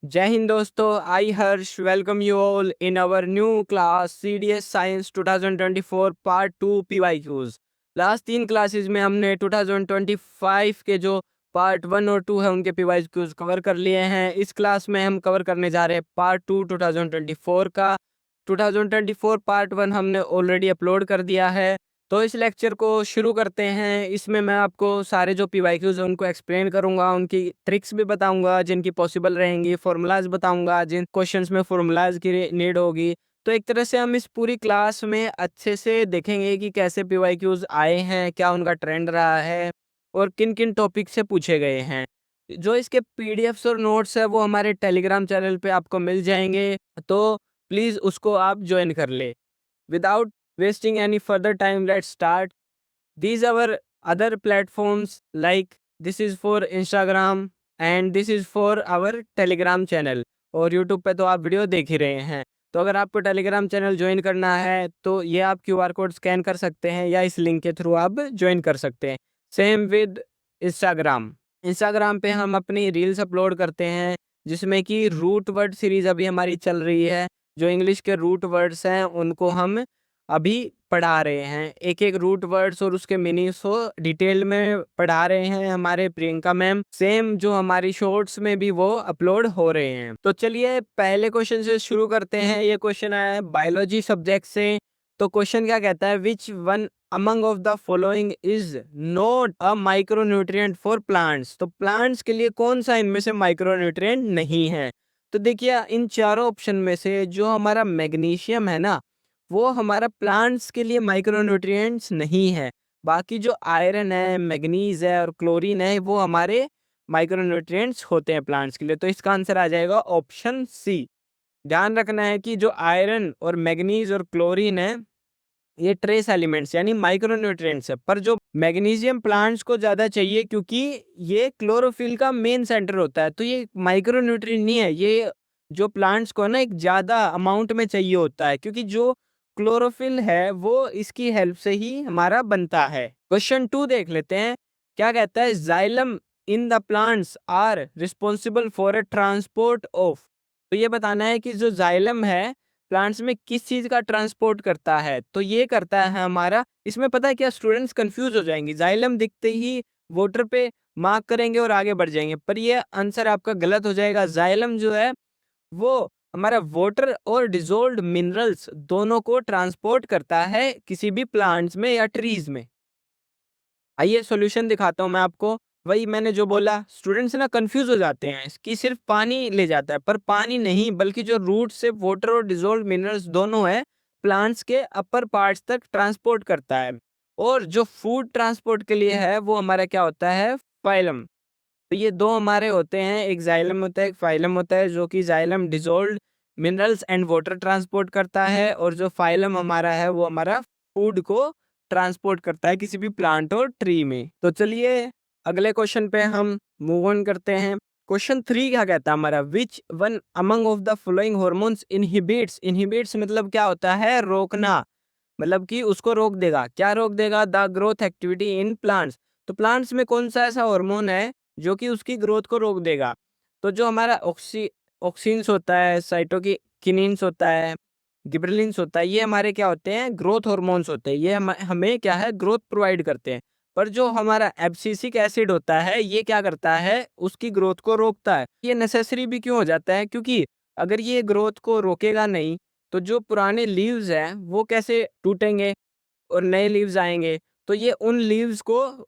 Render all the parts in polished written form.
जय हिंद दोस्तों, I Harsh welcome you all in our new class CDS science 2024 part 2 PYQs. Last 3 classes में हमने 2025 के जो पार्ट 1 और 2 है उनके पीवाईक्यूज कवर कर लिए हैं। इस क्लास में हम कवर करने जा रहे हैं पार्ट 2 2024 का। 2024 पार्ट 1 हमने ऑलरेडी अपलोड कर दिया है। तो इस लेक्चर को शुरू करते हैं। इसमें मैं आपको सारे जो पीवाईक्यूज हैं उनको एक्सप्लेन करूंगा, उनकी ट्रिक्स भी बताऊंगा जिनकी पॉसिबल रहेंगी, फॉर्मूलाज बताऊंगा जिन क्वेश्चंस में फॉर्मूलाज की नीड होगी। तो एक तरह से हम इस पूरी क्लास में अच्छे से देखेंगे कि कैसे पीवाईक्यूज आए हैं, क्या उनका ट्रेंड रहा है और किन किन टॉपिक से पूछे गए हैं। जो इसके पीडीएफ्स और नोट्स है वो हमारे टेलीग्राम चैनल पे आपको मिल जाएंगे, तो प्लीज़ उसको आप ज्वाइन कर ले। Without wasting any further time, let's start. These our other platforms like this is for Instagram and this is for our Telegram channel। और YouTube पे तो आप वीडियो देख ही रहे हैं। तो अगर आपको टेलीग्राम चैनल ज्वाइन करना है तो ये आप QR कोड स्कैन कर सकते हैं या इस लिंक के थ्रू आप ज्वाइन कर सकते हैं। सेम विद इंस्टाग्राम पे हम अपनी रील्स अपलोड करते हैं जिसमें कि रूट वर्ड सीरीज अभी हमारी चल रही है। जो इंग्लिश के रूट वर्ड्स हैं उनको हम अभी पढ़ा रहे हैं, एक एक रूट वर्ड्स और उसके मीनिंग्स को डिटेल में पढ़ा रहे हैं हमारे प्रियंका मैम। सेम जो हमारी शॉर्ट्स में भी वो अपलोड हो रहे हैं। तो चलिए पहले क्वेश्चन से शुरू करते हैं। ये क्वेश्चन आया है बायोलॉजी सब्जेक्ट से। तो क्वेश्चन क्या कहता है, विच one among of the following is not a micronutrient for plants. तो प्लांट्स के लिए कौन सा इनमें से माइक्रोन्यूट्रिएंट नहीं है। तो देखिए इन चारों ऑप्शन में से जो हमारा मैग्नीशियम है ना, वो हमारा प्लांट्स के लिए माइक्रोन्यूट्रिएंट्स नहीं है। बाकी जो आयरन है, मैग्नीज है और क्लोरीन है वो हमारे माइक्रोन्यूट्रिएंट्स होते हैं प्लांट्स के लिए। तो इसका आंसर आ जाएगा ऑप्शन सी। ध्यान रखना है कि जो आयरन और मैग्नीज और क्लोरीन है ये ट्रेस एलिमेंट्स यानी माइक्रोन्यूट्रिएंट्स है, पर जो मैग्नीशियम प्लांट्स को ज़्यादा चाहिए क्योंकि ये क्लोरोफिल का मेन सेंटर होता है। तो ये माइक्रोन्यूट्रिएंट नहीं है, ये जो प्लांट्स को ना एक ज़्यादा अमाउंट में चाहिए होता है क्योंकि जो क्लोरोफिल है वो इसकी हेल्प से ही हमारा बनता है। क्वेश्चन 2 देख लेते हैं। क्या कहता है, xylem in the plants are responsible for a transport of. तो ये बताना है कि जो जाइलम है प्लांट्स में किस चीज का ट्रांसपोर्ट करता है। तो ये करता है हमारा, इसमें पता है क्या, स्टूडेंट्स कंफ्यूज हो जाएंगे, जाइलम दिखते ही वोटर पे मार्क करेंगे और आगे बढ़ जाएंगे, पर ये आंसर आपका गलत हो जाएगा। जाइलम जो है वो हमारा वाटर और डिजोल्व्ड मिनरल्स दोनों को ट्रांसपोर्ट करता है किसी भी प्लांट्स में या ट्रीज में। आइए सॉल्यूशन दिखाता हूँ मैं आपको। वही मैंने जो बोला, स्टूडेंट्स ना कंफ्यूज हो जाते हैं कि सिर्फ पानी ले जाता है, पर पानी नहीं बल्कि जो रूट से वाटर और डिजोल्व मिनरल्स दोनों है प्लांट्स के अपर पार्ट्स तक ट्रांसपोर्ट करता है। और जो फूड ट्रांसपोर्ट के लिए है वो हमारा क्या होता है, फाइलम। तो ये दो हमारे होते हैं, एक जाइलम होता है एक फाइलम होता है। जो कि xylem dissolve minerals and water transport करता है और जो फाइलम हमारा है वो हमारा फूड को ट्रांसपोर्ट करता है किसी भी प्लांट और ट्री में। तो चलिए अगले क्वेश्चन पे हम मूव ऑन करते हैं। क्वेश्चन 3 क्या कहता है हमारा, विच one among of the following hormones inhibits. Inhibits मतलब क्या होता है, रोकना, मतलब कि उसको रोक देगा। क्या रोक देगा, the growth activity in plants. तो प्लांट्स में कौन सा ऐसा हार्मोन है जो कि उसकी ग्रोथ को रोक देगा। तो जो हमारा ऑक्सीन्स होता है, साइटोकिनिन्स होता है, गिबरेलिन्स होता है, ये हमारे क्या होते हैं, ग्रोथ हार्मोन्स होते हैं। ये हमें क्या है, ग्रोथ प्रोवाइड करते हैं। पर जो हमारा एब्सिसिक एसिड होता है ये क्या करता है, उसकी ग्रोथ को रोकता है। ये नेसेसरी भी क्यों हो जाता है, क्योंकि अगर ये ग्रोथ को रोकेगा नहीं तो जो पुराने लीव्स हैं वो कैसे टूटेंगे और नए लीव्स आएंगे। तो ये उन लीव्स को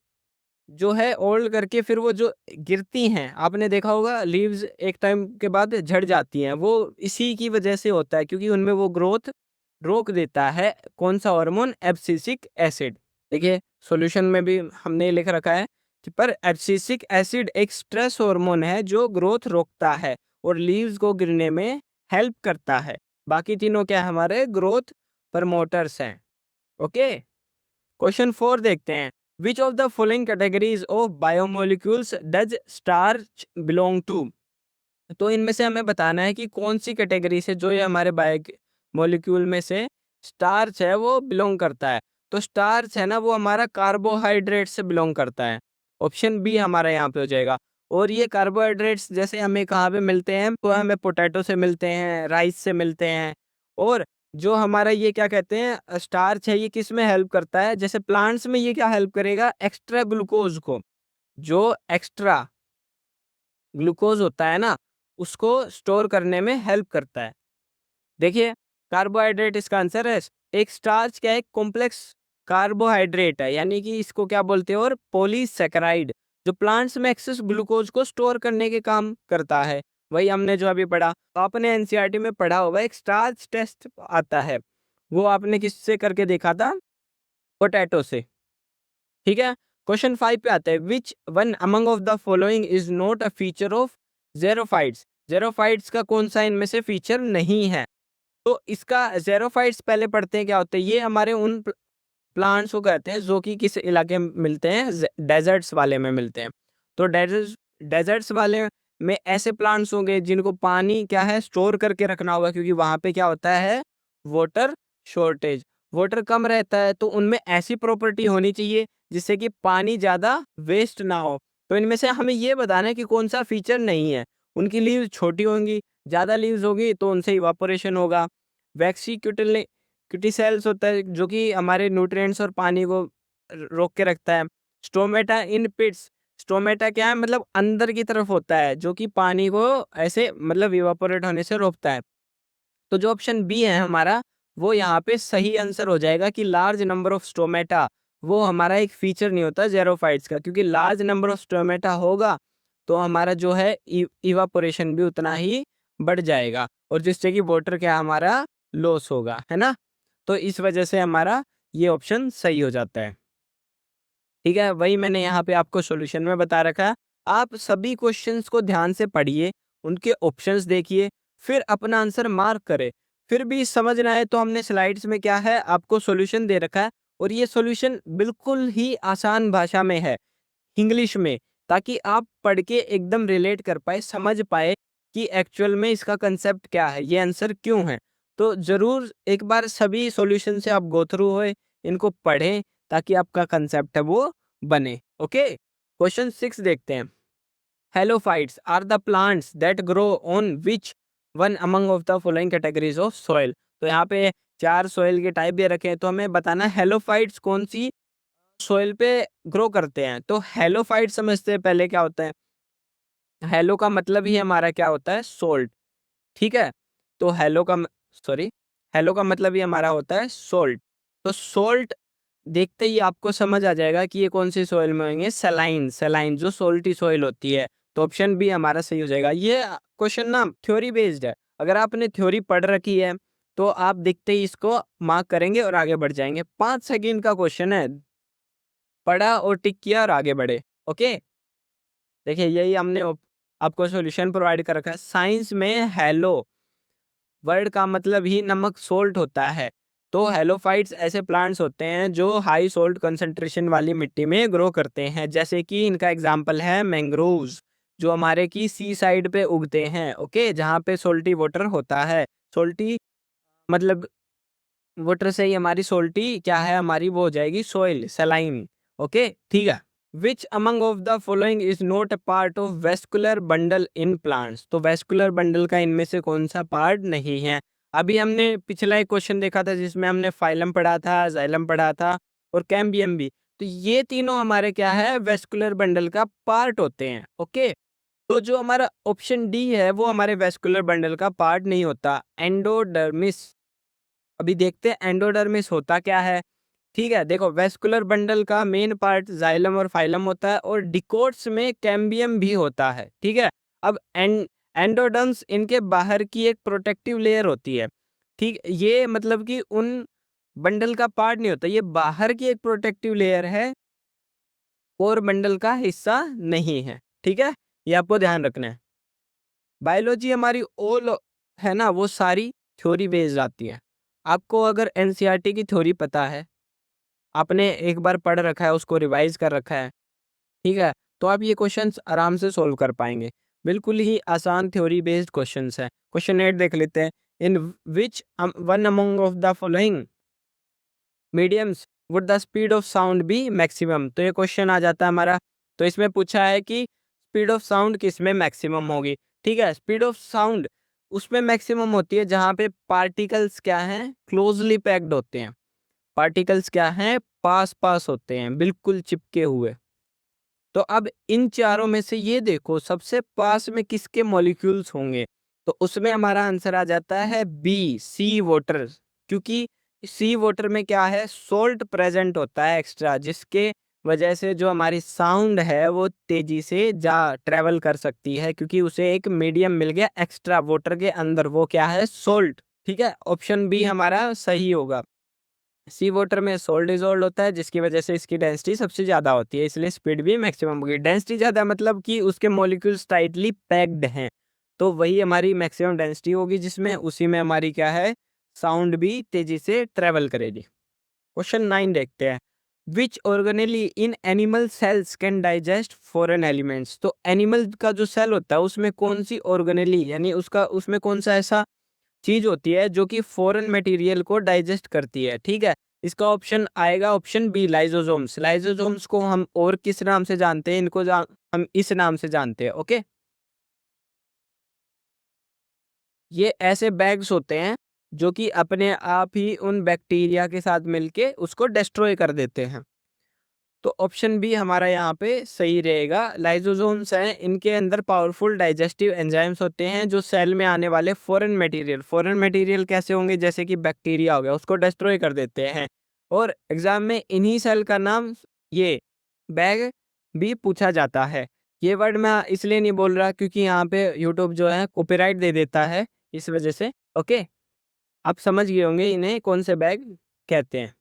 जो है ओल्ड करके फिर वो जो गिरती हैं, आपने देखा होगा लीव्स एक टाइम के बाद झड़ जाती हैं, वो इसी की वजह से होता है क्योंकि उनमें वो ग्रोथ रोक देता है कौन सा हार्मोन, एब्सिसिक एसिड। देखिए सॉल्यूशन में भी हमने लिख रखा है कि पर एब्सिसिक एसिड एक स्ट्रेस हार्मोन है जो ग्रोथ रोकता है और लीव्स को गिरने में हेल्प करता है। बाकी तीनों क्या है, हमारे ग्रोथ प्रमोटर्स हैं। ओके, क्वेश्चन 4 देखते हैं। Which of the following categories of biomolecules does starch belong to. तो इनमें से हमें बताना है कि कौन सी कैटेगरी से जो ये हमारे बायोमोलिक्यूल में से स्टार्च है वो बिलोंग करता है। तो स्टार्च है ना वो हमारा कार्बोहाइड्रेट से बिलोंग करता है। ऑप्शन बी हमारा यहाँ पे हो जाएगा। और ये कार्बोहाइड्रेट्स जैसे हमें कहाँ पे मिलते हैं, तो हमें पोटैटो से मिलते हैं, राइस से मिलते हैं। और जो हमारा ये क्या कहते हैं स्टार्च है, ये किस में हेल्प करता है, जैसे प्लांट्स में ये क्या हेल्प करेगा, एक्स्ट्रा ग्लूकोज को, जो एक्स्ट्रा ग्लूकोज होता है ना, उसको स्टोर करने में हेल्प करता है। देखिए, कार्बोहाइड्रेट इसका आंसर है। एक स्टार्च क्या है, कॉम्प्लेक्स कार्बोहाइड्रेट है, यानी कि इसको क्या बोलते हैं, और पॉलीसैकेराइड, जो प्लांट्स में एक्सेस ग्लूकोज को स्टोर करने के काम करता है। वही हमने जो अभी पढ़ा, तो आपने एनसीईआरटी में पढ़ा होगा, एक स्टार्च टेस्ट आता है, वो आपने किससे करके देखा था, पोटैटो से। ठीक है, क्वेश्चन 5 पे आते हैं, विच one among of the following is not a feature of xerophytes. Xerophytes का कौन सा इनमें से फीचर नहीं है। तो इसका ज़ेरोफ़ाइट्स पहले पढ़ते हैं क्या होते हैं। ये हमारे उन प्लांट्स को कहते हैं जो कि किस इलाके में मिलते हैं, डेजर्ट्स वाले में मिलते हैं। तो डेजर्ट्स वाले में ऐसे प्लांट्स होंगे जिनको पानी क्या है, स्टोर करके रखना होगा, क्योंकि वहाँ पे क्या होता है, वाटर शॉर्टेज, वाटर कम रहता है। तो उनमें ऐसी प्रॉपर्टी होनी चाहिए जिससे कि पानी ज़्यादा वेस्ट ना हो। तो इनमें से हमें ये बताना है कि कौन सा फीचर नहीं है। उनकी लीव्स छोटी होंगी, ज़्यादा लीव्स होगी तो उनसे इवापोरेशन होगा। क्यूटिसेल्स होता है जो कि हमारे न्यूट्रिएंट्स और पानी को रोक के रखता है। स्टोमेटा इन पिट्स, स्टोमेटा क्या है, मतलब अंदर की तरफ होता है, जो कि पानी को ऐसे मतलब इवापोरेट होने से रोकता है। तो जो ऑप्शन बी है हमारा, वो यहाँ पे सही आंसर हो जाएगा कि लार्ज नंबर ऑफ स्टोमेटा, वो हमारा एक फीचर नहीं होता ज़ेरोफ़ाइट्स का, क्योंकि लार्ज नंबर ऑफ स्टोमेटा होगा तो हमारा जो है इवापोरेशन भी उतना ही बढ़ जाएगा, और जिससे कि वाटर क्या हमारा लॉस होगा, है ना। तो इस वजह से हमारा ये ऑप्शन सही हो जाता है। ठीक है, वही मैंने यहाँ पे आपको सॉल्यूशन में बता रखा है। आप सभी क्वेश्चंस को ध्यान से पढ़िए, उनके ऑप्शंस देखिए, फिर अपना आंसर मार्क करें। फिर भी समझ ना आए तो हमने स्लाइड्स में क्या है, आपको सॉल्यूशन दे रखा है, और ये सॉल्यूशन बिल्कुल ही आसान भाषा में है, इंग्लिश में, ताकि आप पढ़ के एकदम रिलेट कर पाए, समझ पाए कि एक्चुअल में इसका कंसेप्ट क्या है, ये आंसर क्यों है। तो ज़रूर एक बार सभी सॉल्यूशन से आप गो थ्रू होए, इनको पढ़ें, ताकि आपका कंसेप्ट है वो बने। ओके, क्वेश्चन 6 देखते हैं। Halophytes are the plants that grow on which one among of the following categories of soil. तो यहाँ पे 4 सॉइल के टाइप दे रखे हैं, तो हमें बताना है हेलोफाइट्स कौन सी सॉइल पे ग्रो करते हैं। तो हेलोफाइट समझते हैं पहले क्या होता है। हेलो का मतलब ही हमारा क्या होता है, सोल्ट। ठीक है, तो हेलो का मतलब ही हमारा होता है सोल्ट। तो सोल्ट देखते ही आपको समझ आ जाएगा कि ये कौन सी सॉइल में होंगे, सलाइन, सलाइन जो सोल्टी सॉइल होती है। तो ऑप्शन बी हमारा सही हो जाएगा। ये क्वेश्चन ना थ्योरी बेस्ड है, अगर आपने थ्योरी पढ़ रखी है तो आप देखते ही इसको मार्क करेंगे और आगे बढ़ जाएंगे। 5 सेकंड का क्वेश्चन है, पढ़ा और टिक किया और आगे बढ़े। ओके, देखिए यही हमने आपको सॉल्यूशन प्रोवाइड कर रखा है। साइंस में हेलो वर्ड का मतलब ही नमक, सोल्ट होता है। तो हेलोफाइट्स ऐसे प्लांट्स होते हैं जो हाई सोल्ट कंसंट्रेशन वाली मिट्टी में ग्रो करते हैं, जैसे कि इनका एग्जांपल है मैंग्रोव्स, जो हमारे की सी साइड पे उगते हैं। ओके, जहाँ पे सोल्टी वाटर होता है। सोल्टी मतलब वाटर से ही हमारी सोल्टी क्या है, हमारी वो हो जाएगी सोइल, सलाइन। ओके, ठीक है। Which among of the following is not a part of vascular bundle in plants. तो वेस्कुलर बंडल का इनमें से कौन सा पार्ट नहीं है। अभी हमने पिछला एक क्वेश्चन देखा था जिसमें हमने फाइलम पढ़ा था, जाइलम पढ़ा था और कैम्बियम भी। तो ये तीनों हमारे क्या है, वेस्कुलर बंडल का पार्ट होते हैं। ओके, तो जो हमारा ऑप्शन डी है वो हमारे वेस्कुलर बंडल का पार्ट नहीं होता, एंडोडर्मिस। अभी देखते हैं एंडोडर्मिस होता क्या है। ठीक है, देखो वेस्कुलर बंडल का मेन पार्ट जाइलम और फाइलम होता है, और डिकोट्स में कैम्बियम भी होता है। ठीक है, अब एंडोडर्म्स इनके बाहर की एक प्रोटेक्टिव लेयर होती है। ठीक, ये मतलब कि उन बंडल का पार्ट नहीं होता, ये बाहर की एक प्रोटेक्टिव लेयर है, कोर बंडल का हिस्सा नहीं है। ठीक है, ये आपको ध्यान रखना है। बायोलॉजी हमारी ऑल है ना, वो सारी थ्योरी बेस्ड आती है। आपको अगर एनसीईआरटी की थ्योरी पता है, आपने एक बार पढ़ रखा है, उसको रिवाइज कर रखा है, ठीक है, तो आप ये क्वेश्चंस आराम से सोल्व कर पाएंगे। बिल्कुल ही आसान थ्योरी बेस्ड क्वेश्चंस है। क्वेश्चन 8 देख लेते हैं। In which one among of the following mediums would the speed of sound be maximum. तो ये क्वेश्चन आ जाता है हमारा। तो इसमें पूछा है कि स्पीड ऑफ साउंड किस में मैक्सिमम होगी। ठीक है, स्पीड ऑफ साउंड उसमें मैक्सिमम होती है जहाँ पे पार्टिकल्स क्या हैं, क्लोजली पैक्ड होते हैं। पार्टिकल्स क्या हैं, पास पास होते हैं, बिल्कुल चिपके हुए। तो अब इन चारों में से ये देखो सबसे पास में किसके मॉलिक्यूल्स होंगे, तो उसमें हमारा आंसर आ जाता है बी, सी वाटर। क्योंकि सी वाटर में क्या है, सोल्ट प्रेजेंट होता है एक्स्ट्रा, जिसके वजह से जो हमारी साउंड है वो तेजी से जा ट्रेवल कर सकती है, क्योंकि उसे एक मीडियम मिल गया एक्स्ट्रा वाटर के अंदर, वो क्या है, सोल्ट। ठीक है, ऑप्शन बी हमारा सही होगा। सी वाटर में सोल्ट डिजोल्व होता है, जिसकी वजह से इसकी डेंसिटी सबसे ज्यादा होती है, इसलिए स्पीड भी मैक्सिमम होगी। डेंसिटी ज्यादा मतलब कि उसके मॉलिक्यूल्स टाइटली पैक्ड हैं, तो वही हमारी मैक्सिमम डेंसिटी होगी, जिसमें उसी में हमारी क्या है, साउंड भी तेजी से ट्रेवल करेगी। क्वेश्चन 9 देखते हैं। Which organelle in animal cells can digest foreign elements. तो एनिमल का जो सेल होता है उसमें कौन सी ऑर्गेनेली, यानी उसका उसमें कौन सा ऐसा चीज होती है जो कि फॉरेन मटेरियल को डाइजेस्ट करती है। ठीक है, इसका ऑप्शन आएगा ऑप्शन बी, लाइजोसोम्स। लाइजोसोम्स को हम और किस नाम से जानते हैं, इनको हम इस नाम से जानते हैं। ओके, ये ऐसे बैग्स होते हैं जो कि अपने आप ही उन बैक्टीरिया के साथ मिलके उसको डिस्ट्रॉय कर देते हैं। तो ऑप्शन बी हमारा यहाँ पे सही रहेगा। लाइजोसोम्स हैं, इनके अंदर पावरफुल डाइजेस्टिव एंजाइम्स होते हैं जो सेल में आने वाले फॉरेन मटेरियल कैसे होंगे, जैसे कि बैक्टीरिया हो गया, उसको डिस्ट्रॉय कर देते हैं। और एग्जाम में इन्हीं सेल का नाम ये बैग भी पूछा जाता है। ये वर्ड मैं इसलिए नहीं बोल रहा क्योंकि यहाँ पे यूट्यूब जो है कॉपीराइट दे देता है, इस वजह से। ओके, आप समझ गए होंगे इन्हें कौन से बैग कहते हैं।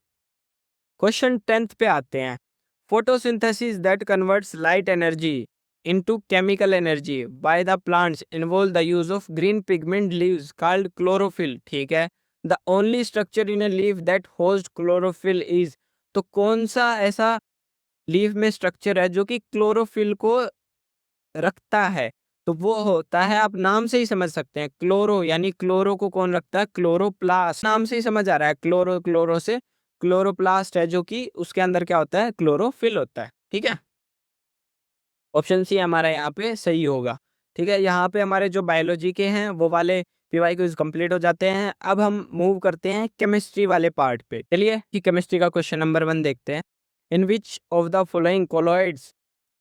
क्वेश्चन 10th पे आते हैं। Photosynthesis that converts light energy into chemical energy by the plants involve the use of green pigment leaves called chlorophyll. ठीक है, the only structure in a leaf that host chlorophyll is. तो कौन सा ऐसा leaf में structure है जो कि क्लोरोफिल को रखता है, तो वो होता है, आप नाम से ही समझ सकते हैं, क्लोरो, यानी क्लोरो को कौन रखता है, क्लोरोप्लास्ट। नाम से ही समझ आ रहा है, क्लोरो, क्लोरो से क्लोरोप्लास्ट है जो कि उसके अंदर क्या होता है, क्लोरोफिल होता है। ठीक है, ऑप्शन सी हमारा यहाँ पे सही होगा। ठीक है, यहाँ पे हमारे जो बायोलॉजी के हैं वो वाले पीवाई क्विज कंप्लीट हो जाते हैं। अब हम मूव करते हैं केमिस्ट्री वाले पार्ट पे। चलिए कि केमिस्ट्री का क्वेश्चन नंबर 1 देखते हैं। In which of the following colloids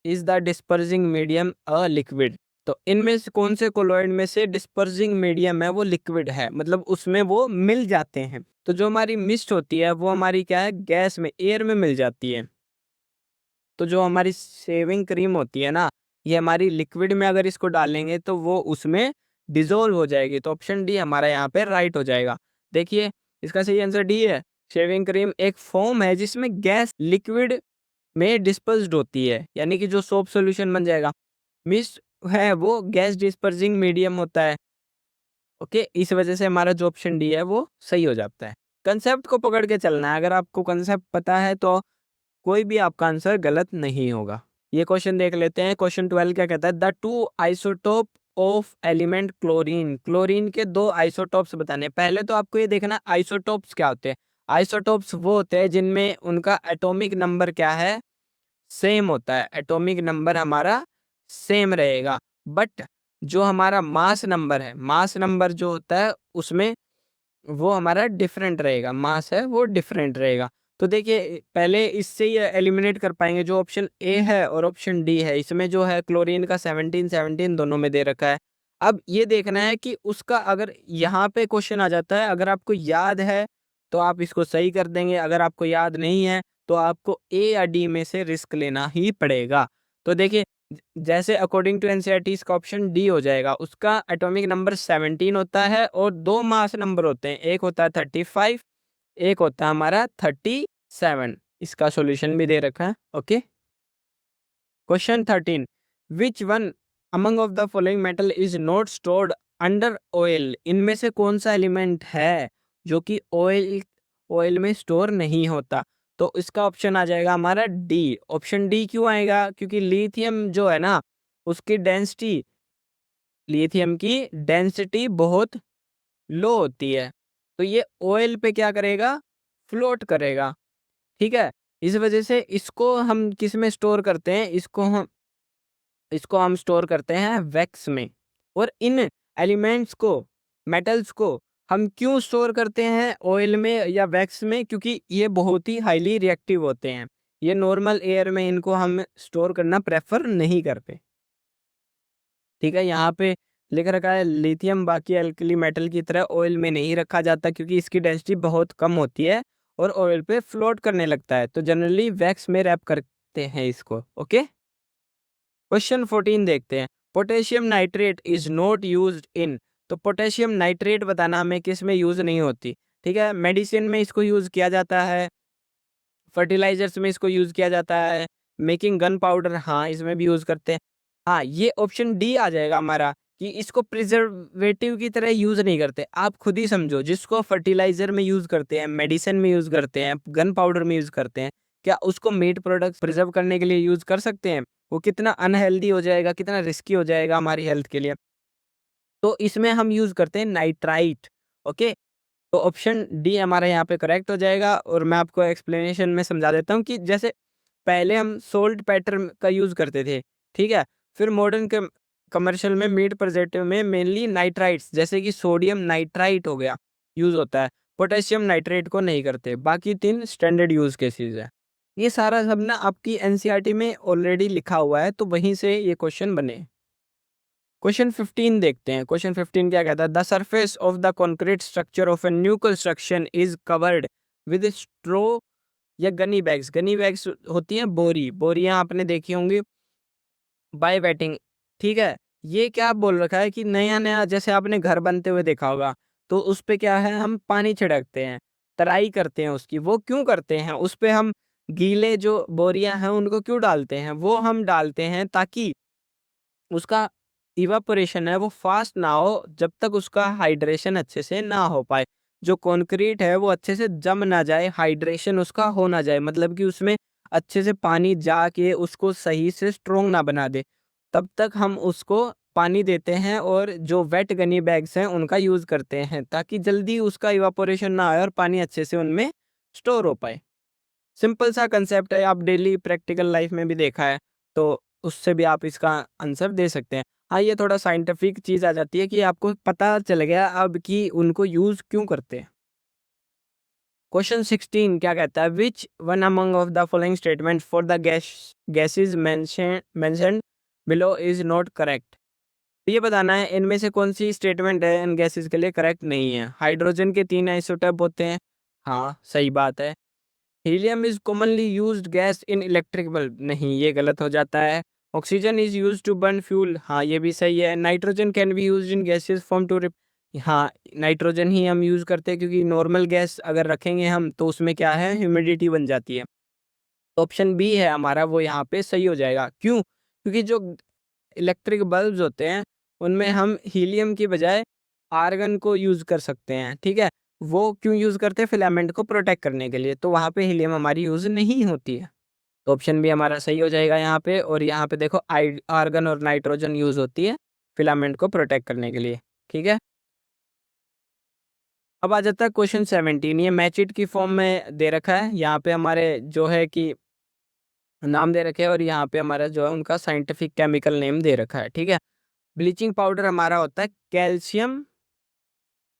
is the dispersing medium a liquid. तो इनमें से कौन से कोलॉइड में से डिस्पर्सिंग मीडियम है वो लिक्विड है, मतलब उसमें वो मिल जाते हैं। तो जो हमारी मिस्ट होती है वो हमारी क्या है, गैस में, एयर में मिल जाती है। तो जो हमारी शेविंग क्रीम होती है ना, ये हमारी लिक्विड में अगर इसको डालेंगे तो वो उसमें डिजोल्व हो जाएगी। तो ऑप्शन डी हमारा यहाँ पे राइट हो जाएगा। देखिए, इसका सही आंसर डी है। शेविंग क्रीम एक फॉर्म है जिसमें गैस लिक्विड में डिस्पर्स्ड होती है, यानी कि जो सोप सॉल्यूशन बन जाएगा। मिस्ट है वो गैस डिस्पर्सिंग मीडियम होता है। ओके, इस वजह से हमारा जो ऑप्शन डी है वो सही हो जाता है। कंसेप्ट को पकड़ के चलना है, अगर आपको कंसेप्ट पता है तो कोई भी आपका आंसर गलत नहीं होगा। ये क्वेश्चन देख लेते हैं। क्वेश्चन 12 क्या कहता है, the two isotope of element chlorine. Chlorine के दो आइसोटोप्स बताने। पहले तो आपको ये देखना आइसोटोप्स क्या होते हैं। आइसोटोप्स वो होते हैं जिनमें उनका एटॉमिक नंबर क्या है, सेम होता है। एटॉमिक नंबर हमारा सेम रहेगा, बट जो हमारा मास नंबर है, मास नंबर जो होता है उसमें वो हमारा डिफरेंट रहेगा, मास है वो डिफरेंट रहेगा। तो देखिए, पहले इससे ही एलिमिनेट कर पाएंगे। जो ऑप्शन ए है और ऑप्शन डी है, इसमें जो है क्लोरीन का 17 दोनों में दे रखा है। अब ये देखना है कि उसका, अगर यहाँ पे क्वेश्चन आ जाता है, अगर आपको याद है तो आप इसको सही कर देंगे, अगर आपको याद नहीं है तो आपको ए या डी में से रिस्क लेना ही पड़ेगा। तो देखिए, जैसे अकॉर्डिंग टू एनसीईआरटी इसका ऑप्शन डी हो जाएगा। उसका एटॉमिक नंबर 17 होता है और दो मास नंबर होते हैं, एक होता है 35, एक होता है हमारा 37। इसका सॉल्यूशन भी दे रखा है। Okay, question 13, which one among of the following metal is not stored under oil. इनमें से कौन सा एलिमेंट है जो कि ऑयल ऑयल में स्टोर नहीं होता। तो इसका ऑप्शन आ जाएगा हमारा डी। ऑप्शन डी क्यों आएगा, क्योंकि लिथियम जो है ना, उसकी डेंसिटी, लिथियम की डेंसिटी बहुत लो होती है, तो ये ऑयल पे क्या करेगा, फ्लोट करेगा। ठीक है, इस वजह से इसको हम किस में स्टोर करते हैं, इसको हम इसको हम स्टोर करते हैं वैक्स में। और इन एलिमेंट्स को, मेटल्स को हम क्यों स्टोर करते हैं ऑयल में या वैक्स में? क्योंकि ये बहुत ही हाईली रिएक्टिव होते हैं। ये नॉर्मल एयर में इनको हम स्टोर करना प्रेफर नहीं करते। ठीक है, यहाँ पे लिख रखा है लिथियम बाकी अल्कली मेटल की तरह ऑयल में नहीं रखा जाता क्योंकि इसकी डेंसिटी बहुत कम होती है और ऑयल पे फ्लोट करने लगता है, तो जनरली वैक्स में रैप करते हैं इसको। ओके, क्वेश्चन 14 देखते हैं। Potassium nitrate is not used in. तो पोटेशियम नाइट्रेट बताना हमें किस में यूज नहीं होती। ठीक है, मेडिसिन में इसको यूज किया जाता है, फर्टिलाइजर्स में इसको यूज किया जाता है, मेकिंग गन पाउडर, हाँ इसमें भी यूज करते हैं। हाँ, ये ऑप्शन डी आ जाएगा हमारा कि इसको प्रिजर्वेटिव की तरह यूज नहीं करते। आप खुद ही समझो, जिसको फर्टिलाइजर में यूज करते हैं, मेडिसिन में यूज करते हैं, गन पाउडर में यूज करते हैं, क्या उसको मीट प्रोडक्ट्स प्रिजर्व करने के लिए यूज कर सकते हैं? वो कितना अनहेल्दी हो जाएगा, कितना रिस्की हो जाएगा हमारी हेल्थ के लिए। तो इसमें हम यूज करते हैं नाइट्राइट। ओके, तो ऑप्शन डी हमारा यहाँ पे करेक्ट हो जाएगा। और मैं आपको एक्सप्लेनेशन में समझा देता हूँ कि जैसे पहले हम सोल्ट पैटर्न का यूज़ करते थे, ठीक है? फिर मॉडर्न कमर्शियल में मीट प्रिजर्वेटिव में मेनली नाइट्राइट्स जैसे कि सोडियम नाइट्राइट हो गया, यूज़ होता है। पोटेशियम नाइट्रेट को नहीं करते। बाकी 3 स्टैंडर्ड यूज़ केसेस है। ये सारा सब ना आपकी एनसीईआरटी में ऑलरेडी लिखा हुआ है, तो वहीं से ये क्वेश्चन बने। क्वेश्चन 15 देखते हैं। क्वेश्चन 15 क्या कहता है? The surface of the concrete structure of a new construction is covered with straw या गनी बैग्स। गनी बैग्स होती हैं बोरी, बोरियां आपने देखी होंगी, बाय वेटिंग। ठीक है, ये क्या बोल रखा है कि नया नया जैसे आपने घर बनते हुए देखा होगा, तो उस पे क्या है, हम पानी छिड़कते हैं, तराई करते हैं उसकी। वो क्यों करते हैं? उस पे हम गीले जो बोरियां हैं उनको क्यों डालते हैं? वो हम डालते हैं ताकि उसका इवापोरेशन है वो फास्ट ना हो, जब तक उसका हाइड्रेशन अच्छे से ना हो पाए। जो कंक्रीट है वो अच्छे से जम ना जाए, हाइड्रेशन उसका हो ना जाए, मतलब कि उसमें अच्छे से पानी जाके उसको सही से स्ट्रोंग ना बना दे, तब तक हम उसको पानी देते हैं। और जो वेट गनी बैग्स हैं उनका यूज़ करते हैं ताकि जल्दी उसका इवापोरेशन ना आए और पानी अच्छे से उनमें स्टोर हो पाए। सिंपल सा कंसेप्ट है, आप डेली प्रैक्टिकल लाइफ में भी देखा है, तो उससे भी आप इसका आंसर दे सकते हैं। हाँ, ये थोड़ा साइंटिफिक चीज़ आ जाती है कि आपको पता चल गया अब कि उनको यूज़ क्यों करते हैं। क्वेश्चन 16 क्या कहता है? विच one among of the following statement for the gases mentioned below is not correct. ये बताना है इनमें से कौन सी स्टेटमेंट है इन गैसेज के लिए करेक्ट नहीं है। हाइड्रोजन के 3 आइसोटोप होते हैं, हाँ सही बात है। Helium is commonly used gas in electric bulb, नहीं ये गलत हो जाता है। Oxygen is used to burn fuel, हाँ ये भी सही है। Nitrogen can be used in gases form to हाँ नाइट्रोजन ही हम यूज करते हैं क्योंकि नॉर्मल गैस अगर रखेंगे हम तो उसमें क्या है, ह्यूमिडिटी बन जाती है। तो ऑप्शन बी है हमारा वो यहाँ पे सही हो जाएगा। क्यों? क्योंकि जो इलेक्ट्रिक बल्ब्स होते हैं उनमें हम हीलियम की बजाय आर्गन को यूज़ कर सकते हैं। ठीक है, वो क्यों यूज़ करते हैं? फिलामेंट को प्रोटेक्ट करने के लिए, तो वहाँ पे हीलियम हमारी यूज़ नहीं होती है। तो ऑप्शन भी हमारा सही हो जाएगा यहाँ पे। और यहाँ पे देखो आर्गन और नाइट्रोजन यूज़ होती है फिलामेंट को प्रोटेक्ट करने के लिए। ठीक है, अब आ जाता है क्वेश्चन 17। ये मैचिट की फॉर्म में दे रखा है, यहाँ पे हमारे जो है कि नाम दे रखे हैं और यहाँ पे हमारा जो है उनका साइंटिफिक केमिकल नेम दे रखा है। ठीक है, ब्लीचिंग पाउडर हमारा होता है कैल्शियम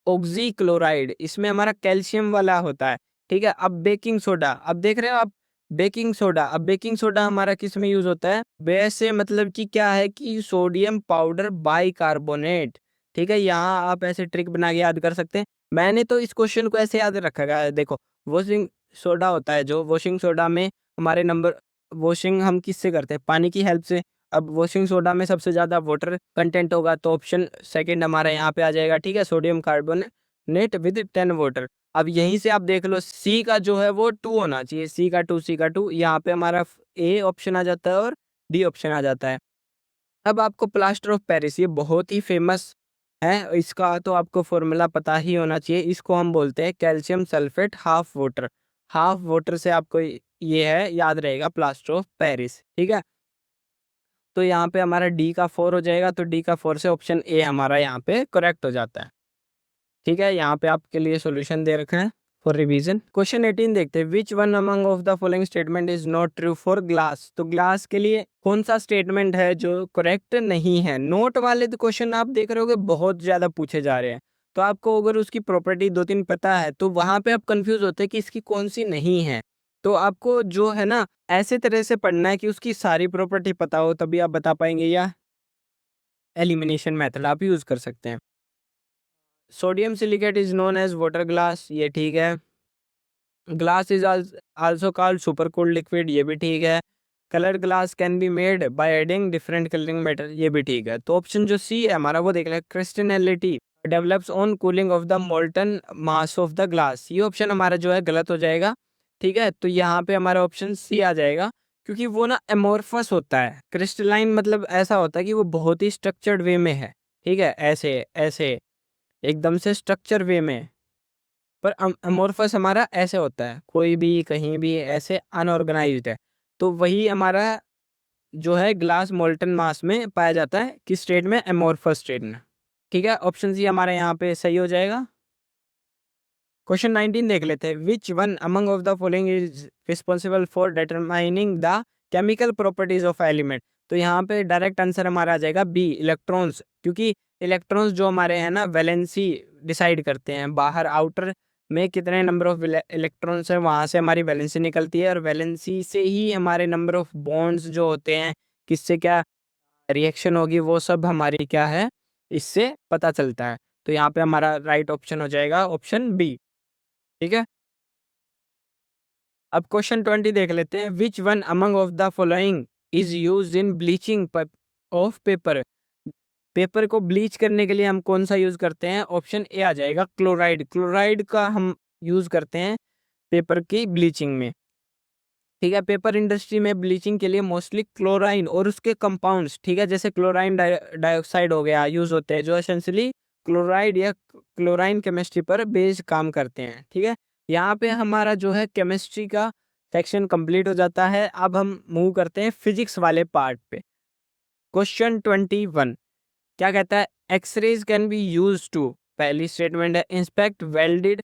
ऑक्सीक्लोराइड, इसमें हमारा कैल्शियम वाला होता है। ठीक है, अब बेकिंग सोडा, अब देख रहे हो आप बेकिंग सोडा, अब बेकिंग सोडा हमारा किस में यूज होता है? वैसे मतलब कि क्या है कि सोडियम पाउडर बाइकार्बोनेट। ठीक है, यहाँ आप ऐसे ट्रिक बना के याद कर सकते हैं। मैंने तो इस क्वेश्चन को ऐसे याद रखा है, देखो वॉशिंग सोडा होता है, जो वॉशिंग सोडा में हमारे नंबर, वॉशिंग हम किससे करते हैं? पानी की हेल्प से। अब वॉशिंग सोडा में सबसे ज़्यादा वाटर कंटेंट होगा, तो ऑप्शन सेकंड हमारा यहाँ पे आ जाएगा। ठीक है, सोडियम कार्बोनेट विद 10 वाटर। अब यहीं से आप देख लो सी का जो है वो 2 होना चाहिए, सी का 2 यहाँ पे हमारा ए ऑप्शन आ जाता है और डी ऑप्शन आ जाता है। अब आपको प्लास्टर ऑफ पेरिस, ये बहुत ही फेमस है, इसका तो आपको फॉर्मूला पता ही होना चाहिए। इसको हम बोलते हैं calcium sulphate half water. Half water से आपको ये है याद रहेगा प्लास्टर ऑफ पेरिस। ठीक है, तो यहाँ पे हमारा डी का 4 हो जाएगा, तो डी का 4 से ऑप्शन ए हमारा यहाँ पे करेक्ट हो जाता है। ठीक है, यहाँ पे आपके लिए सॉल्यूशन दे रखे हैं फॉर रिवीजन। क्वेश्चन 18 देखते हैं, विच one among of the following statement is not true for glass. तो ग्लास के लिए कौन सा स्टेटमेंट है जो करेक्ट नहीं है। नोट वाले तो क्वेश्चन आप देख रहे होगे बहुत ज्यादा पूछे जा रहे हैं, तो आपको अगर उसकी प्रॉपर्टी 2-3 पता है तो वहां पे आप कंफ्यूज होते हैं कि इसकी कौन सी नहीं है। तो आपको जो है ना ऐसे तरह से पढ़ना है कि उसकी सारी प्रॉपर्टी पता हो, तभी आप बता पाएंगे, या एलिमिनेशन मेथड आप यूज कर सकते हैं। Sodium silicate is known as water glass, ये ठीक है। Glass is also called super cooled liquid, ये भी ठीक है। Colour glass can be made by adding different colouring matter, ये भी ठीक है। तो ऑप्शन जो सी है हमारा वो देख लें, crystallinity develops on cooling of the molten mass of the glass, ये ऑप्शन हमारा जो है गलत हो जाएगा। ठीक है, तो यहाँ पे हमारा ऑप्शन सी आ जाएगा, क्योंकि वो ना एमोर्फस होता है। क्रिस्टलाइन मतलब ऐसा होता है कि वो बहुत ही स्ट्रक्चर्ड वे में है। ठीक है, ऐसे ऐसे एकदम से स्ट्रक्चर वे में, पर अमोर्फस हमारा ऐसे होता है, कोई भी कहीं भी ऐसे अनऑर्गेनाइज्ड है। तो वही हमारा जो है ग्लास मोल्टन मास में पाया जाता है, किस स्टेट में, एमोर्फस स्टेट में। ठीक है, ऑप्शन सी हमारे यहाँ पे सही हो जाएगा। क्वेश्चन 19 देख लेते हैं, विच one among of the following is responsible for determining the chemical properties of element. तो यहाँ पे डायरेक्ट आंसर हमारा आ जाएगा बी, इलेक्ट्रॉन्स, क्योंकि इलेक्ट्रॉन्स जो हमारे हैं ना वैलेंसी डिसाइड करते हैं, बाहर आउटर में कितने नंबर ऑफ इलेक्ट्रॉन्स हैं वहां से हमारी वैलेंसी निकलती है, और वैलेंसी से ही हमारे नंबर ऑफ बॉन्ड्स जो होते हैं, किससे क्या रिएक्शन होगी, वो सब हमारी क्या है इससे पता चलता है। तो यहाँ पे हमारा राइट ऑप्शन हो जाएगा ऑप्शन बी। ठीक है, अब क्वेश्चन 20 देख लेते हैं, विच one among of the following is use in bleaching of paper. Paper को ब्लीच करने के लिए हम कौन सा यूज करते हैं, ऑप्शन ए आ जाएगा क्लोराइड। क्लोराइड का हम यूज करते हैं पेपर की ब्लीचिंग में। ठीक है, पेपर इंडस्ट्री में ब्लीचिंग के लिए मोस्टली क्लोराइन और उसके कंपाउंड्स, ठीक है, जैसे क्लोराइन डाइऑक्साइड हो गया, यूज होते हैं, जो एसेंशियली क्लोराइड या क्लोराइन केमिस्ट्री पर बेस्ड काम करते हैं। ठीक है, यहाँ पे हमारा जो है केमिस्ट्री का सेक्शन कंप्लीट हो जाता है। अब हम मूव करते हैं फिजिक्स वाले पार्ट पे। क्वेश्चन 21 क्या कहता है, x-rays can be use to, पहली स्टेटमेंट है, inspect welded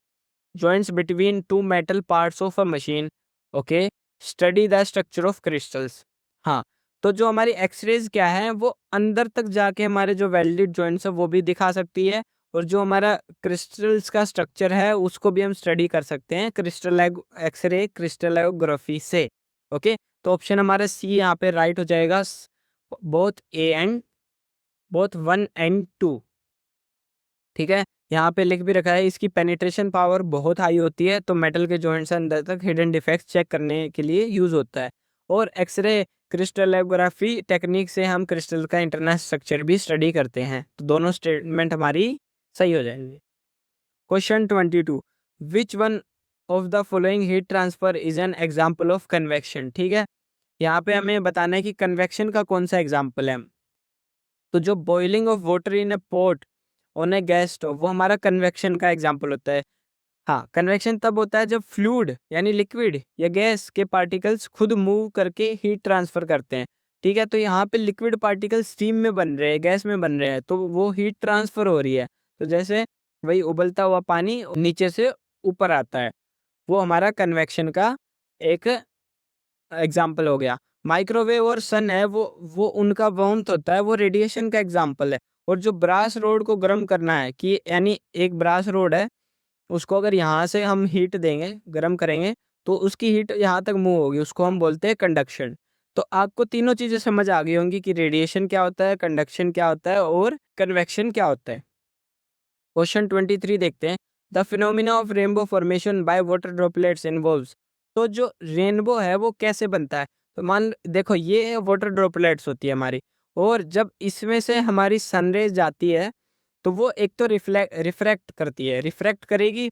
joints between two metal parts of a machine, okay, study the structure of crystals. हाँ, तो जो हमारी एक्सरेज क्या है वो अंदर तक जाके हमारे जो वेल्डेड जॉइंट्स है वो भी दिखा सकती है, और जो हमारा क्रिस्टल्स का स्ट्रक्चर है उसको भी हम स्टडी कर सकते हैं क्रिस्टल एक्सरे क्रिस्टलोग्राफी से। ओके, तो ऑप्शन हमारा सी यहाँ पे राइट हो जाएगा, both A and both 1 and 2। ठीक है, यहाँ पे लिख भी रखा है, इसकी पेनिट्रेशन पावर बहुत हाई होती है, तो मेटल के जॉइंट्स अंदर तक हिडन डिफेक्ट्स चेक करने के लिए यूज होता है। और एक्सरे क्रिस्टलोग्राफी टेक्निक से हम क्रिस्टल का इंटरनल स्ट्रक्चर भी स्टडी करते हैं। तो दोनों स्टेटमेंट हमारी सही हो जाएंगे। Question 22, which one of the following heat transfer is an example of convection. ठीक है, यहाँ पे हमें बताना है कि कन्वेक्शन का कौन सा एग्जाम्पल है। तो जो boiling of water in a pot on A gas stove, वो हमारा कन्वेक्शन का एग्जाम्पल होता है। हाँ, कन्वेक्शन तब होता है जब फ्लूइड यानी लिक्विड या गैस के पार्टिकल्स खुद मूव करके हीट ट्रांसफर करते हैं। ठीक है, तो यहाँ पे लिक्विड पार्टिकल स्टीम में बन रहे हैं, गैस में बन रहे हैं, तो वो हीट ट्रांसफर हो रही है। तो जैसे वही उबलता हुआ पानी नीचे से ऊपर आता है, वो हमारा कन्वेक्शन का एक एग्जाम्पल हो गया। माइक्रोवेव और सन है, वो उनका वार्मथ होता है, वो रेडिएशन का एग्जाम्पल है। और जो ब्रास रोड को गर्म करना है, कि यानी एक ब्रास रोड है, उसको अगर यहाँ से हम हीट देंगे, गर्म करेंगे, तो उसकी हीट यहाँ तक मूव होगी, उसको हम बोलते हैं कंडक्शन। तो आपको तीनों चीजें समझ आ गई होंगी कि रेडिएशन क्या होता है, कंडक्शन क्या होता है, और कन्वेक्शन क्या होता है। क्वेश्चन 23 देखते हैं, the phenomena of rainbow formation by water droplets involves. तो जो रेनबो है वो कैसे बनता है, तो मान देखो ये वाटर ड्रॉपलेट्स होती है हमारी, और जब इसमें से हमारी सनरेज जाती है तो वो एक तो रिफ्रैक्ट करती है, रिफ्रैक्ट करेगी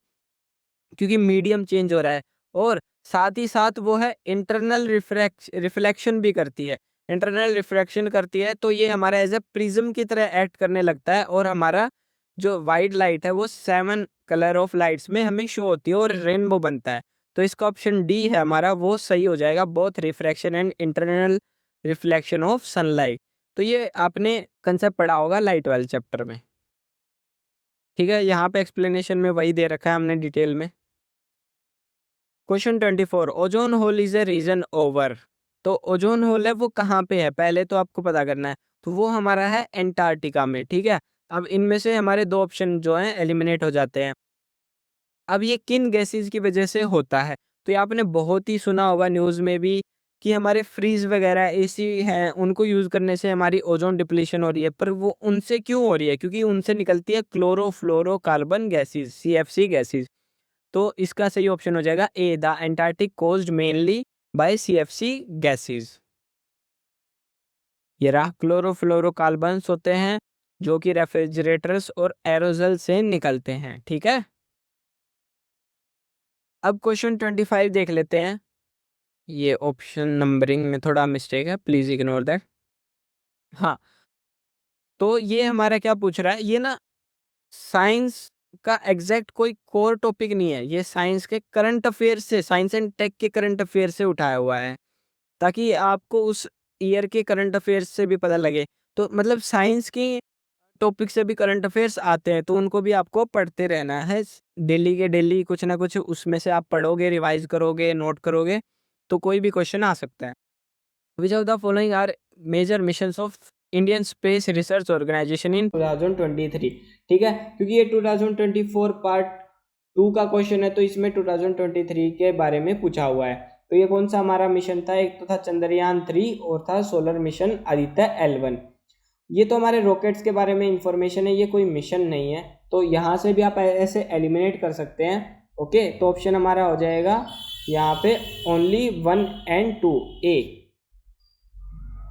क्योंकि मीडियम चेंज हो रहा है, और साथ ही साथ वो है इंटरनल रिफ्लेक्शन भी करती है। इंटरनल रिफ्लेक्शन करती है तो ये हमारा एज ए प्रिज्म की तरह एक्ट करने लगता है, और हमारा जो वाइट लाइट है वो 7 कलर ऑफ लाइट्स में हमें शो होती है और रेनबो बनता है। तो इसका ऑप्शन डी है हमारा, वो सही हो जाएगा, both refraction and internal reflection of sunlight. तो ये आपने कंसेप्ट पढ़ा होगा लाइट वाले चैप्टर में। ठीक है, यहाँ पे एक्सप्लेनेशन में वही दे रखा है हमने डिटेल में। Question 24, ozone hole is a region over. तो ओजोन होल है वो कहाँ पे है, पहले तो आपको पता करना है। तो वो हमारा है एंटार्क्टिका में, ठीक है। अब इनमें से हमारे दो ऑप्शन जो हैं एलिमिनेट हो जाते हैं। अब ये किन गैसेस की वजह से होता है, तो ये आपने बहुत ही सुना होगा न्यूज़ में भी कि हमारे फ्रीज वगैरह एसी हैं उनको यूज़ करने से हमारी ओजोन डिप्लीशन हो रही है। पर वो उनसे क्यों हो रही है, क्योंकि उनसे निकलती है क्लोरोफ्लोरोकार्बन गैसेस, सीएफसी गैसेस। तो इसका सही ऑप्शन हो जाएगा A, the Antarctic caused mainly by CFC gases. ये रहा, क्लोरोफ्लोरोकार्बन्स होते हैं जो कि रेफ्रिजरेटर्स और एरोजल से निकलते हैं, ठीक है। अब क्वेश्चन 25 देख लेते हैं। ये ऑप्शन नंबरिंग में थोड़ा मिस्टेक है, प्लीज इग्नोर दैट। हाँ, तो ये हमारा क्या पूछ रहा है, ये ना साइंस का एग्जैक्ट कोई कोर टॉपिक नहीं है, ये साइंस के करंट अफेयर से, साइंस एंड टेक के करंट अफेयर से उठाया हुआ है, ताकि आपको उस ईयर के करंट अफेयर्स से भी पता लगे। तो मतलब साइंस की टॉपिक से भी करंट अफेयर्स आते हैं, तो उनको भी आपको पढ़ते रहना है डेली के डेली, कुछ ना कुछ उसमें से आप पढ़ोगे, रिवाइज करोगे, नोट करोगे, तो कोई भी क्वेश्चन आ सकता है। Which of the following are major missions of Indian space research organisation in 2023, ठीक है, क्योंकि ये 2024 पार्ट 2 का क्वेश्चन है, तो इसमें 2023 के बारे में पूछा हुआ है। तो ये कौन सा हमारा मिशन था, एक तो था चंद्रयान 3 और था सोलर मिशन आदित्य L1। ये तो हमारे रॉकेट्स के बारे में इंफॉर्मेशन है, ये कोई मिशन नहीं है, तो यहाँ से भी आप ऐसे एलिमिनेट कर सकते हैं। ओके, तो ऑप्शन हमारा हो जाएगा यहाँ पे ओनली 1 and 2 ए।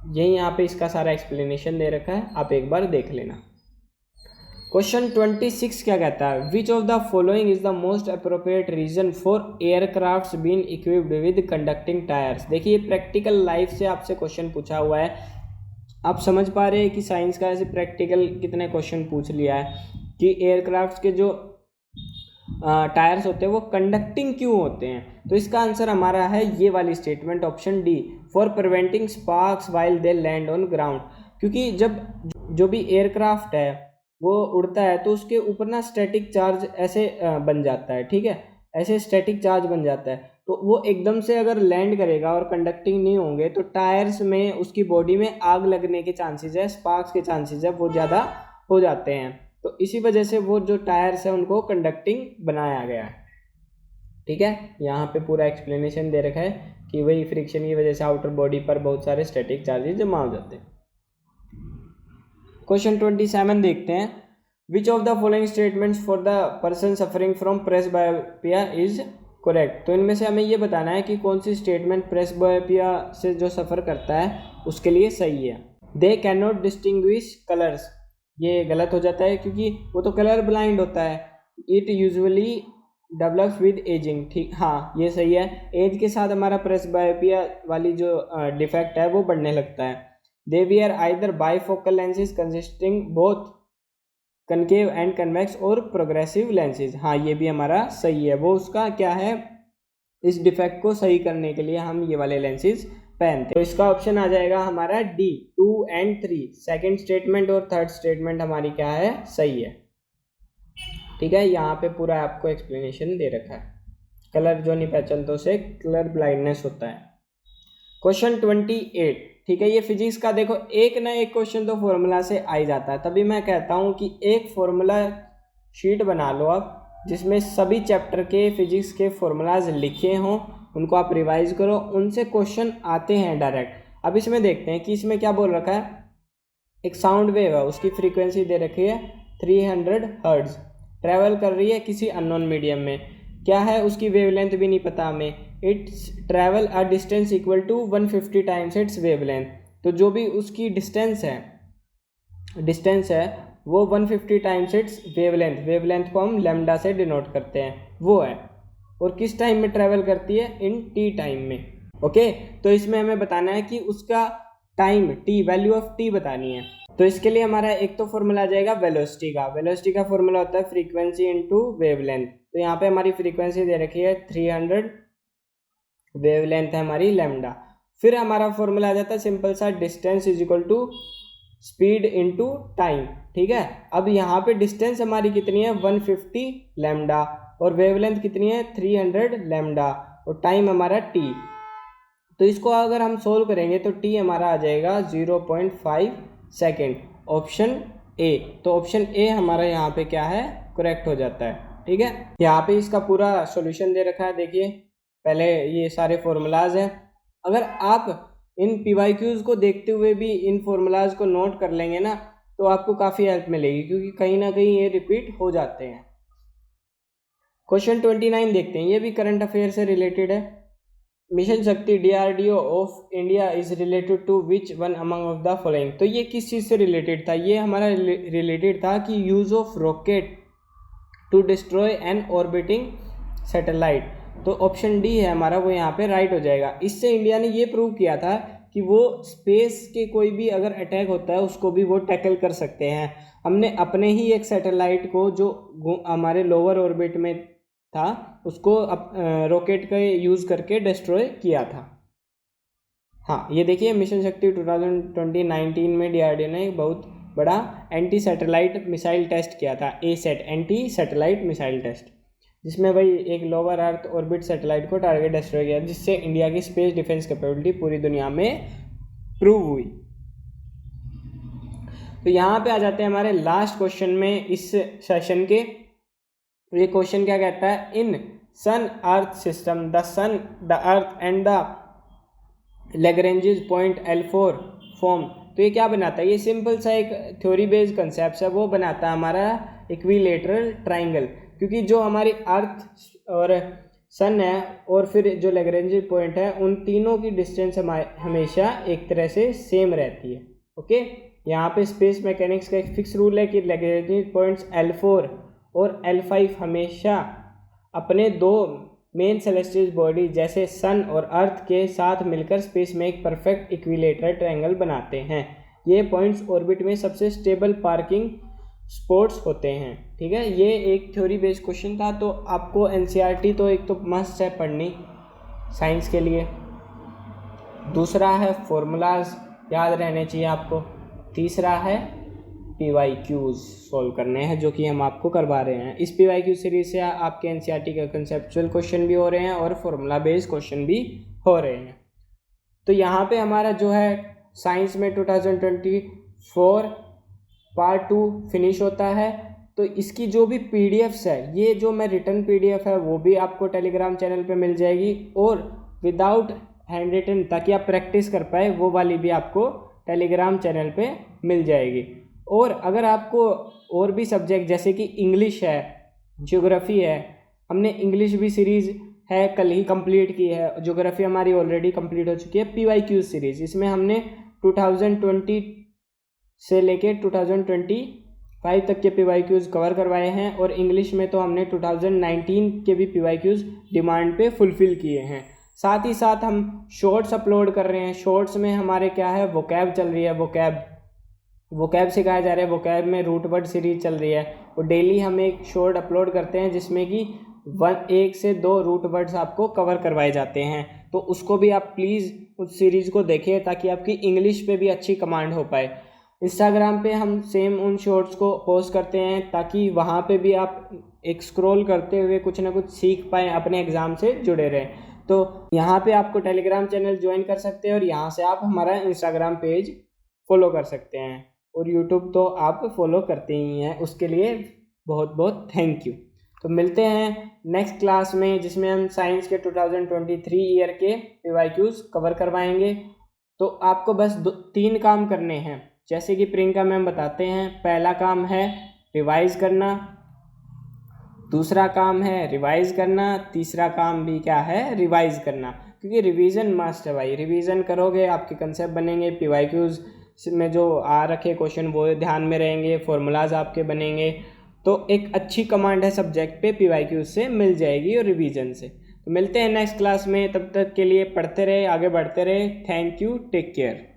यही यहाँ पे इसका सारा एक्सप्लेनेशन दे रखा है, आप एक बार देख लेना। क्वेश्चन 26 क्या कहता है, which of the following is the most appropriate reason for aircrafts been equipped with conducting tyres. देखिए प्रैक्टिकल लाइफ से आपसे क्वेश्चन पूछा हुआ है, आप समझ पा रहे हैं कि साइंस का ऐसे प्रैक्टिकल कितने क्वेश्चन पूछ लिया है कि एयरक्राफ्ट्स के जो टायर्स होते हैं वो कंडक्टिंग क्यों होते हैं। तो इसका आंसर हमारा है ये वाली statement, option D, for preventing sparks while they land on ground. क्योंकि जब जो भी एयरक्राफ्ट है वो उड़ता है तो उसके ऊपर ना स्टैटिक चार्ज ऐसे बन जाता है, ठीक है, ऐसे स्टैटिक चार्ज बन जाता है। तो वो एकदम से अगर लैंड करेगा और कंडक्टिंग नहीं होंगे तो टायर्स में, उसकी बॉडी में आग लगने के चांसेस है, स्पार्क्स के चांसेस है वो ज़्यादा हो जाते हैं। तो इसी वजह से वो जो टायर्स है उनको कंडक्टिंग बनाया गया है, ठीक है। यहाँ पे पूरा एक्सप्लेनेशन दे रखा है कि वही फ्रिक्शन की वजह से आउटर बॉडी पर बहुत सारे स्टैटिक चार्जेस जमा हो जाते हैं। क्वेश्चन 27 देखते हैं, which of the following statements for the person suffering from presbyopia is correct. तो इनमें से हमें ये बताना है कि कौन सी स्टेटमेंट प्रेसबायोपिया से जो सफ़र करता है उसके लिए सही है। They can not distinguish colours, ये गलत हो जाता है क्योंकि वो तो कलर ब्लाइंड होता है। It usually develops with ageing, ठीक, हाँ ये सही है, एज के साथ हमारा प्रेसबायोपिया वाली जो डिफेक्ट है वो बढ़ने लगता है। They wear either bifocal lenses consisting both concave and convex और प्रोग्रेसिव लेंसेज, हाँ ये भी हमारा सही है, वो उसका क्या है, इस डिफेक्ट को सही करने के लिए हम ये वाले लेंसेज पहनते। तो इसका ऑप्शन आ जाएगा हमारा डी, 2 and 3, सेकेंड स्टेटमेंट और थर्ड स्टेटमेंट हमारी क्या है, सही है, ठीक है। यहाँ पे पूरा आपको एक्सप्लेनेशन दे रखा है, कलर जो नहीं पहचानते उसे कलर ब्लाइंडनेस होता है। क्वेश्चन 28, ठीक है, ये फिजिक्स का देखो एक ना एक क्वेश्चन तो फॉर्मूला से आ ही जाता है, तभी मैं कहता हूँ कि एक फॉर्मूला शीट बना लो आप जिसमें सभी चैप्टर के फिजिक्स के फॉर्मूलाज लिखे हों, उनको आप रिवाइज करो, उनसे क्वेश्चन आते हैं डायरेक्ट। अब इसमें देखते हैं कि इसमें क्या बोल रखा है, एक साउंड वेव है, उसकी फ्रीक्वेंसी दे रखी है 300 हर्ट्ज, ट्रैवल कर रही है किसी अननोन मीडियम में, क्या है उसकी वेवलेंथ भी नहीं पता हमें, it's travel a distance equal to 150 times its wavelength. तो जो भी उसकी डिस्टेंस है वो 150 टाइम्स इट्स वेवलेंथ, वेवलेंथ को हम लैम्डा से डिनोट करते हैं, वो है, और किस टाइम में ट्रैवल करती है, इन टी टाइम में। ओके, तो इसमें हमें बताना है कि उसका time T, value of T बतानी है। तो इसके लिए हमारा एक तो फॉर्मूला आ जाएगा वेलोसिटी का, वेलोसिटी का फॉर्मूला होता है फ्रीक्वेंसी इनटू वेवलेंथ। तो यहाँ पे हमारी फ्रीक्वेंसी दे रखी है 300, वेवलेंथ है हमारी लैम्डा। फिर हमारा फॉर्मूला आ जाता है सिंपल सा, distance is equal to speed into time, ठीक है। अब यहाँ पे डिस्टेंस हमारी कितनी है 150 लैम्डा और वेवलेंथ कितनी है 300 लैम्डा। और टाइम हमारा t। तो इसको अगर हम सोल्व करेंगे तो t हमारा आ जाएगा 0.5 सेकेंड, ऑप्शन ए। तो ऑप्शन ए हमारा यहाँ पे क्या है, करेक्ट हो जाता है। ठीक है, यहाँ पे इसका पूरा सॉल्यूशन दे रखा है। देखिए पहले ये सारे फॉर्मूलाज हैं। अगर आप इन PYQs को देखते हुए भी इन फॉर्मूलाज को नोट कर लेंगे ना तो आपको काफ़ी हेल्प मिलेगी, क्योंकि कहीं ना कहीं ये रिपीट हो जाते हैं। क्वेश्चन 29 देखते हैं, ये भी करंट अफेयर से रिलेटेड है। Mission Shakti DRDO of India is related to which one among of the following. तो ये किस चीज़ से रिलेटेड था, ये हमारा रिलेटेड था कि use of rocket to destroy an orbiting satellite. तो ऑप्शन डी है हमारा, वो यहाँ पे राइट हो जाएगा। इससे इंडिया ने ये प्रूव किया था कि वो स्पेस के कोई भी अगर अटैक होता है उसको भी वो टैकल कर सकते हैं। हमने अपने ही एक सैटेलाइट को जो हमारे लोअर ऑर्बिट में था उसको रॉकेट का यूज़ करके डिस्ट्रॉय किया था। हाँ ये देखिए मिशन शक्ति 2019 में DRDO ने एक बहुत बड़ा एंटी सैटेलाइट मिसाइल टेस्ट किया था, ASAT anti satellite missile test, जिसमें वही एक लोअर अर्थ ऑर्बिट सैटेलाइट को टारगेट डिस्ट्रॉय किया, जिससे इंडिया की स्पेस डिफेंस कैपेबिलिटी पूरी दुनिया में प्रूव हुई। तो यहाँ पे आ जाते हैं हमारे लास्ट क्वेश्चन में इस सेशन के। ये क्वेश्चन क्या कहता है, in sun earth system the sun the earth and the Lagrange's point L4 form. तो ये क्या बनाता है, ये सिंपल सा एक थ्योरी बेस्ड कंसेप्ट है, वो बनाता है हमारा इक्विलेटरल ट्राइंगल। क्योंकि जो हमारी अर्थ और सन है और फिर जो लैग्रेंज पॉइंट है, उन तीनों की डिस्टेंस हमेशा एक तरह से सेम रहती है। ओके, यहाँ पे स्पेस मैकेनिक्स का एक फिक्स रूल है कि लैग्रेंज पॉइंट्स L4 और L5 हमेशा अपने दो मेन सेलेस्टियल बॉडी जैसे सन और अर्थ के साथ मिलकर स्पेस में एक परफेक्ट इक्विलेटरल ट्रायंगल बनाते हैं। ये पॉइंट्स ऑर्बिट में सबसे स्टेबल पार्किंग स्पॉट्स होते हैं। ठीक है, ये एक थ्योरी बेस्ड क्वेश्चन था। तो आपको NCERT तो एक तो मस्ट है पढ़नी साइंस के लिए, दूसरा है फॉर्मूलाज याद रहने चाहिए आपको, तीसरा है PYQs सॉल्व करने हैं जो कि हम आपको करवा रहे हैं। इस PYQ सीरीज से आपके NCERT का कंसेप्चुअल क्वेश्चन भी हो रहे हैं और फॉर्मूला बेस्ड क्वेश्चन भी हो रहे हैं। तो यहाँ पे हमारा जो है साइंस में 2024 पार्ट 2 फिनिश होता है। तो इसकी जो भी PDFs है, ये जो मैं रिटर्न PDF है वो भी आपको टेलीग्राम चैनल पे मिल जाएगी, और विदाउट हैंड रिटन ताकि आप प्रैक्टिस कर पाए वो वाली भी आपको टेलीग्राम चैनल पे मिल जाएगी। और अगर आपको और भी सब्जेक्ट जैसे कि इंग्लिश है, ज्योग्राफी है, हमने इंग्लिश भी सीरीज़ है कल ही कंप्लीट की है, ज्योग्राफी हमारी ऑलरेडी कंप्लीट हो चुकी है। PYQ सीरीज़, इसमें हमने 2020 से लेके 2025 तक के PYQs कवर करवाए हैं, और इंग्लिश में तो हमने 2019 के भी PYQs डिमांड पे फुलफ़िल किए हैं। साथ ही साथ हम शॉर्ट्स अपलोड कर रहे हैं। शॉर्ट्स में हमारे क्या है, वोकैब चल रही है, वोकैब सिखाया जा रहा है। वोकैब में रूट वर्ड सीरीज चल रही है, और डेली हम एक शॉर्ट अपलोड करते हैं जिसमें कि 1 से 2 रूट वर्ड्स आपको कवर करवाए जाते हैं। तो उसको भी आप प्लीज़ उस सीरीज़ को देखें ताकि आपकी इंग्लिश पे भी अच्छी कमांड हो पाए। इंस्टाग्राम पे हम सेम उन शॉर्ट्स को पोस्ट करते हैं ताकि वहाँ पे भी आप एक स्क्रॉल करते हुए कुछ ना कुछ सीख पाएँ, अपने एग्ज़ाम से जुड़े रहें। तो यहाँ पे आपको टेलीग्राम चैनल ज्वाइन कर सकते हैं, और यहाँ से आप हमारा इंस्टाग्राम पेज फॉलो कर सकते हैं, और यूट्यूब तो आप फॉलो करते ही हैं। उसके लिए बहुत बहुत थैंक यू। तो मिलते हैं नेक्स्ट क्लास में, जिसमें हम साइंस के 2023 ईयर के PYQs कवर करवाएंगे। तो आपको बस 3 काम करने हैं, जैसे कि प्रियंका मैम बताते हैं। पहला काम है रिवाइज करना, दूसरा काम है रिवाइज करना, तीसरा काम भी क्या है, रिवाइज करना, क्योंकि रिवीजन मस्ट है भाई। रिवीजन करोगे आपके कंसेप्ट बनेंगे, PYQs में जो आ रखे क्वेश्चन वो ध्यान में रहेंगे, फॉर्मूलाज आपके बनेंगे। तो एक अच्छी कमांड है सब्जेक्ट पे PYQ से मिल जाएगी और रिवीजन से। तो मिलते हैं नेक्स्ट क्लास में, तब तक के लिए पढ़ते रहे, आगे बढ़ते रहे। Thank you, take care.